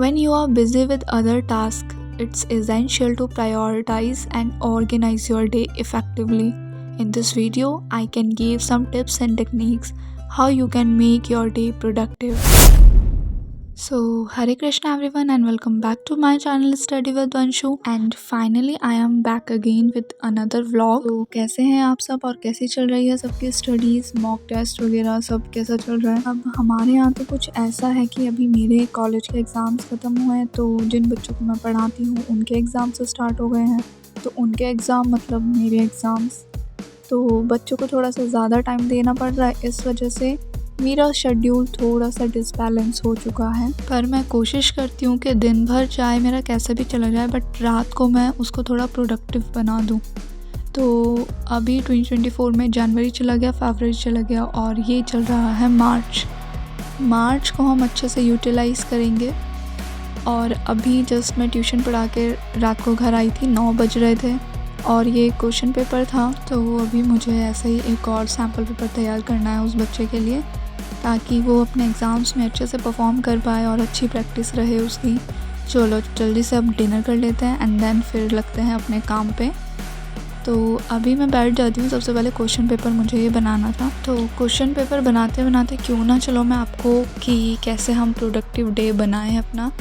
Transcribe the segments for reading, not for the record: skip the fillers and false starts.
When you are busy with other tasks, it's essential to prioritize and organize your day effectively. In this video, I can give some tips and techniques how you can make your day productive. So, Hare Krishna everyone and welcome back to my channel Study with Vanshu, and finally I am back again with another vlog. तो कैसे हैं आप सब और कैसी चल रही है सबकी स्टडीज़, मॉक टेस्ट वगैरह सब कैसा चल रहा है? अब हमारे यहाँ तो कुछ ऐसा है कि अभी मेरे कॉलेज के एग्ज़ाम्स ख़त्म हुए हैं, तो जिन बच्चों को मैं पढ़ाती हूँ उनके एग्ज़ाम्स तो स्टार्ट हो गए हैं। तो उनके एग्ज़ाम मतलब मेरे एग्ज़ाम्स, तो बच्चों को थोड़ा सा ज़्यादा टाइम देना पड़ रहा है। इस वजह से मेरा शेड्यूल थोड़ा सा डिसबैलेंस हो चुका है, पर मैं कोशिश करती हूँ कि दिन भर चाहे मेरा कैसे भी चला जाए बट रात को मैं उसको थोड़ा प्रोडक्टिव बना दूँ। तो अभी 2024 में जनवरी चला गया, फरवरी चला गया और ये चल रहा है मार्च को हम अच्छे से यूटिलाइज़ करेंगे। और अभी जस्ट मैं ट्यूशन पढ़ा के रात को घर आई थी, 9 बज रहे थे और ये क्वेश्चन पेपर था, तो अभी मुझे ऐसे ही एक और सैम्पल पेपर तैयार करना है उस बच्चे के लिए, ताकि वो अपने एग्ज़ाम्स में अच्छे से परफॉर्म कर पाए और अच्छी प्रैक्टिस रहे उसकी। चलो जल्दी से अब डिनर कर लेते हैं एंड देन फिर लगते हैं अपने काम पे। तो अभी मैं बैठ जाती हूँ। सबसे पहले क्वेश्चन पेपर मुझे ये बनाना था, तो क्वेश्चन पेपर बनाते बनाते क्यों ना चलो मैं आपको कि कैसे हम प्रोडक्टिव डे बनाएं अपना,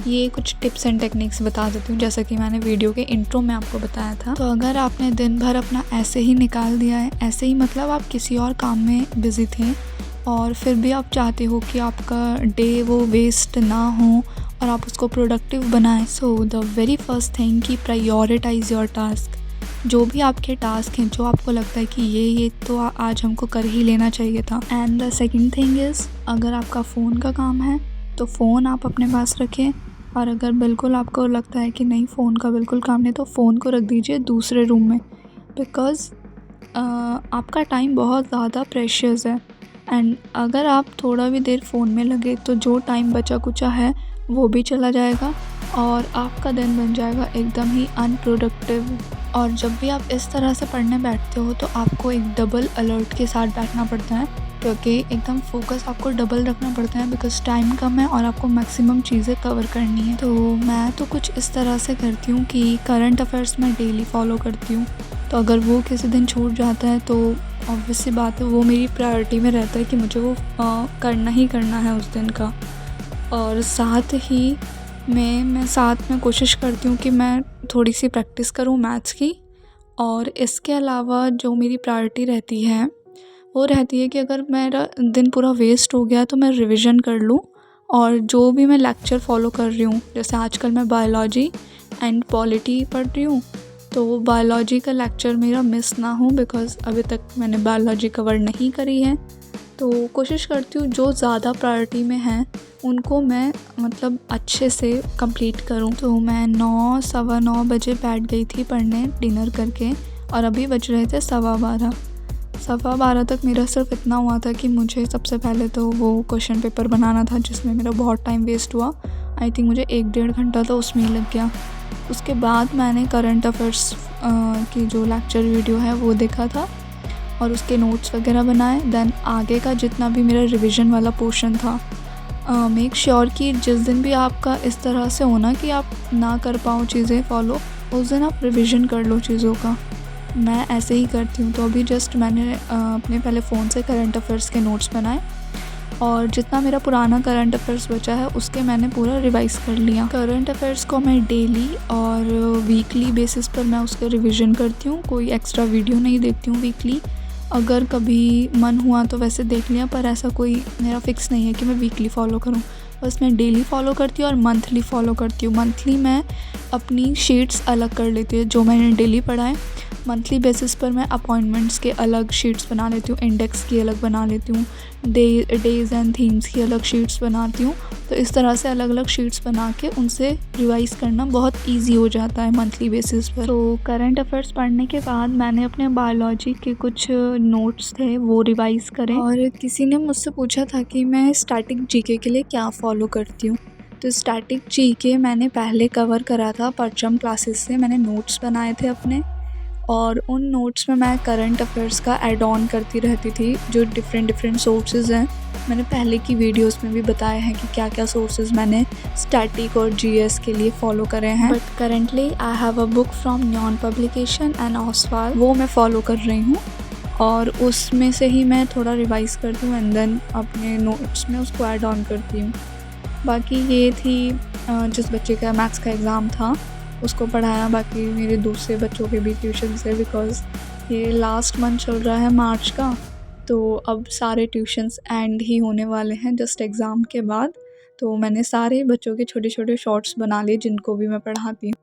ये कुछ टिप्स एंड टेक्निक्स बता देती हूँ, जैसा कि मैंने वीडियो के इंट्रो में आपको बताया था। तो अगर आपने दिन भर अपना ऐसे ही निकाल दिया है, ऐसे ही मतलब आप किसी और काम में बिज़ी थे और फिर भी आप चाहते हो कि आपका डे वो वेस्ट ना हो और आप उसको प्रोडक्टिव बनाएं, so the very first thing कि प्रायोरिटाइज़ योर टास्क। जो भी आपके टास्क हैं, जो आपको लगता है कि ये तो आज हमको कर ही लेना चाहिए था। And the second thing is, अगर आपका फ़ोन का काम है तो फ़ोन आप अपने पास रखें, और अगर बिल्कुल आपको लगता है कि नहीं फ़ोन का बिल्कुल काम नहीं, तो फ़ोन को रख दीजिए दूसरे रूम में, बिकॉज़ आपका टाइम बहुत ज़्यादा प्रेशियस है। एंड अगर आप थोड़ा भी देर फ़ोन में लगे तो जो टाइम बचा कुचा है वो भी चला जाएगा और आपका दिन बन जाएगा एकदम ही अनप्रोडक्टिव। और जब भी आप इस तरह से पढ़ने बैठते हो तो आपको एक डबल अलर्ट के साथ बैठना पड़ता है, क्योंकि एकदम फोकस आपको डबल रखना पड़ता है, बिकॉज़ टाइम कम है और आपको मैक्सिमम चीज़ें कवर करनी है। तो मैं तो कुछ इस तरह से करती हूँ कि करंट अफेयर्स मैं डेली फॉलो करती हूँ, तो अगर वो किसी दिन छूट जाता है तो ऑब्वियस सी बात है वो मेरी प्रायोरिटी में रहता है कि मुझे वो करना ही करना है उस दिन का। और साथ ही मैं साथ में कोशिश करती हूँ कि मैं थोड़ी सी प्रैक्टिस करूँ मैथ्स की। और इसके अलावा जो मेरी प्रायोरिटी रहती है वो रहती है कि अगर मेरा दिन पूरा वेस्ट हो गया तो मैं रिवीजन कर लूँ, और जो भी मैं लेक्चर फॉलो कर रही हूँ, जैसे आजकल मैं बायोलॉजी एंड पॉलिटी पढ़ रही हूँ, तो बायोलॉजी का लेक्चर मेरा मिस ना हो, बिकॉज़ अभी तक मैंने बायोलॉजी कवर नहीं करी है। तो कोशिश करती हूँ जो ज़्यादा प्रायोरिटी में हैं उनको मैं मतलब अच्छे से कंप्लीट करूँ। तो मैं 9 सवा 9 बजे बैठ गई थी पढ़ने डिनर करके, और अभी बज रहे थे 12:15 तक मेरा सिर्फ इतना हुआ था कि मुझे सबसे पहले तो वो क्वेश्चन पेपर बनाना था, जिसमें मेरा बहुत टाइम वेस्ट हुआ। आई थिंक मुझे 1-1.5 घंटा तो उसमें ही लग गया। उसके बाद मैंने करंट अफेयर्स की जो लेक्चर वीडियो है वो देखा था और उसके नोट्स वगैरह बनाए। देन आगे का जितना भी मेरा रिवीजन वाला पोर्शन था, मेक श्योर कि जिस दिन भी आपका इस तरह से होना कि आप ना कर पाओ चीज़ें फॉलो, उस दिन आप रिवीजन कर लो चीज़ों का। मैं ऐसे ही करती हूँ। तो अभी जस्ट मैंने अपने पहले फ़ोन से करंट अफेयर्स के नोट्स बनाए, और जितना मेरा पुराना करंट अफेयर्स बचा है उसके मैंने पूरा रिवाइज़ कर लिया। करंट अफेयर्स को मैं डेली और वीकली बेसिस पर मैं उसका रिवीजन करती हूँ, कोई एक्स्ट्रा वीडियो नहीं देखती हूँ वीकली। अगर कभी मन हुआ तो वैसे देख लिया, पर ऐसा कोई मेरा फिक्स नहीं है कि मैं वीकली फ़ॉलो करूँ, बस मैं डेली फ़ॉलो करती हूँ और मंथली फ़ॉलो करती हूँ। मंथली मैं अपनी शीट्स अलग कर लेती हूँ, जो मैंने डेली पढ़ा है मंथली बेसिस पर मैं अपॉइंटमेंट्स के अलग शीट्स बना लेती हूँ, इंडेक्स की अलग बना लेती हूँ, डेज़ एंड थीम्स की अलग शीट्स बनाती हूँ। तो इस तरह से अलग अलग शीट्स बना के उनसे रिवाइज़ करना बहुत इजी हो जाता है मंथली बेसिस पर। तो करंट अफेयर्स पढ़ने के बाद मैंने अपने बायोलॉजी के कुछ नोट्स थे वो रिवाइज़ करे। और किसी ने मुझसे पूछा था कि मैं स्टैटिक जीके के लिए क्या फ़ॉलो करती हूँ, तो स्टैटिक जीके मैंने पहले कवर करा था परचम क्लासेस से, मैंने नोट्स बनाए थे अपने, और उन नोट्स में मैं करंट अफेयर्स का ऐड ऑन करती रहती थी, जो डिफरेंट सोर्सेज हैं मैंने पहले की वीडियोस में भी बताया है कि क्या क्या सोर्सेज मैंने स्टैटिक और जीएस के लिए फॉलो करे हैं, but currently I have a book from न्यून पब्लिकेशन एंड ऑसवाल, वो मैं फॉलो कर रही हूँ और उसमें से ही मैं थोड़ा रिवाइज़ करती हूँ एंड देन अपने नोट्स में उसको ऐड ऑन करती हूँ। बाकी ये थी जिस बच्चे का मैथ्स का एग्ज़ाम था उसको पढ़ाया, बाकी मेरे दूसरे बच्चों के भी ट्यूशन से, बिकॉज़ ये लास्ट मंथ चल रहा है मार्च का, तो अब सारे ट्यूशन्स एंड ही होने वाले हैं जस्ट एग्ज़ाम के बाद। तो मैंने सारे बच्चों के छोटे छोटे शॉर्ट्स बना लिए जिनको भी मैं पढ़ाती हूँ।